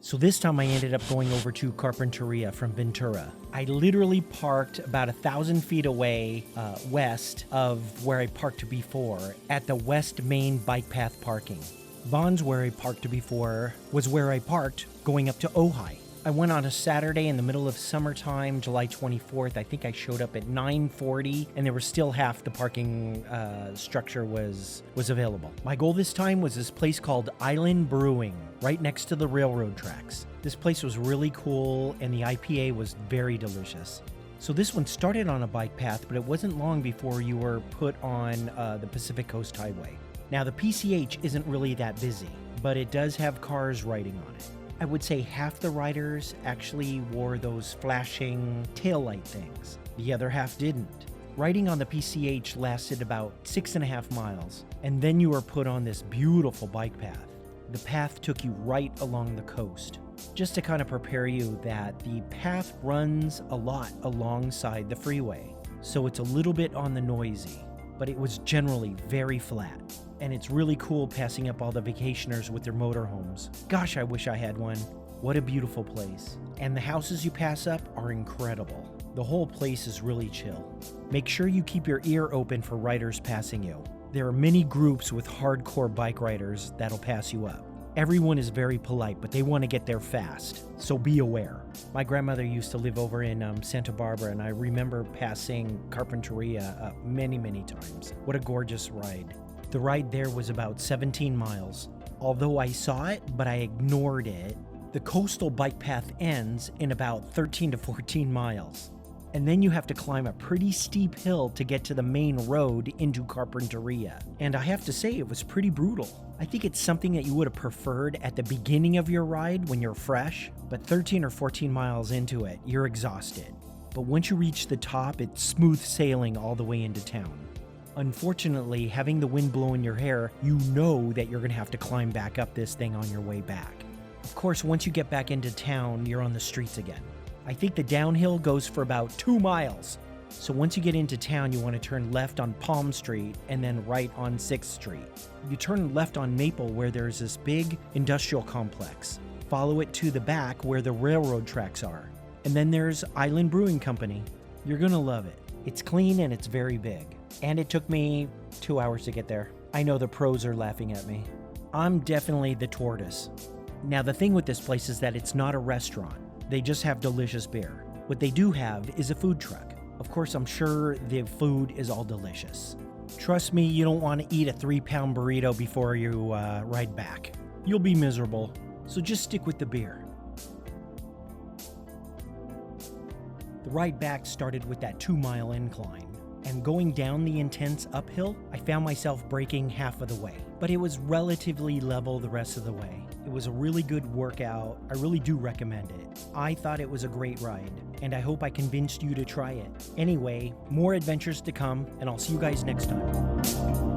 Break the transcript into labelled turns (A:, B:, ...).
A: So this time I ended up going over to Carpentaria from Ventura. I literally parked about 1,000 feet away west of where I parked before at the West Main bike path parking. Vaughn's, where I parked before, was where I parked going up to Ojai. I went on a Saturday in the middle of summertime, July 24th. I think I showed up at 9:40, and there was still half the parking structure was available. My goal this time was this place called Island Brewing, right next to the railroad tracks. This place was really cool, and the IPA was very delicious. So this one started on a bike path, but it wasn't long before you were put on the Pacific Coast Highway. Now, the PCH isn't really that busy, but it does have cars riding on it. I would say half the riders actually wore those flashing taillight things. The other half didn't. Riding on the PCH lasted about 6.5 miles, and then you were put on this beautiful bike path. The path took you right along the coast. Just to kind of prepare you that the path runs a lot alongside the freeway, so it's a little bit on the noisy, but it was generally very flat. And it's really cool passing up all the vacationers with their motorhomes. Gosh, I wish I had one. What a beautiful place. And the houses you pass up are incredible. The whole place is really chill. Make sure you keep your ear open for riders passing you. There are many groups with hardcore bike riders that'll pass you up. Everyone is very polite, but they want to get there fast, so be aware. My grandmother used to live over in Santa Barbara, and I remember passing Carpentaria many, many times. What a gorgeous ride. The ride there was about 17 miles. Although I saw it, but I ignored it, the coastal bike path ends in about 13 to 14 miles. And then you have to climb a pretty steep hill to get to the main road into Carpentaria. And I have to say, it was pretty brutal. I think it's something that you would have preferred at the beginning of your ride when you're fresh, but 13 or 14 miles into it, you're exhausted. But once you reach the top, it's smooth sailing all the way into town. Unfortunately, having the wind blow in your hair, you know that you're going to have to climb back up this thing on your way back. Of course, once you get back into town, you're on the streets again. I think the downhill goes for about 2 miles. So once you get into town, you want to turn left on Palm Street and then right on 6th Street. You turn left on Maple where there's this big industrial complex. Follow it to the back where the railroad tracks are. And then there's Island Brewing Company. You're going to love it. It's clean and it's very big. And it took me 2 hours to get there. I know the pros are laughing at me. I'm definitely the tortoise. Now, the thing with this place is that it's not a restaurant. They just have delicious beer. What they do have is a food truck. Of course, I'm sure the food is all delicious. Trust me, you don't want to eat a 3-pound burrito before you ride back. You'll be miserable, so just stick with the beer. The ride back started with that 2-mile incline. And going down the intense uphill, I found myself braking half of the way. But it was relatively level the rest of the way. It was a really good workout. I really do recommend it. I thought it was a great ride, and I hope I convinced you to try it. Anyway, more adventures to come, and I'll see you guys next time.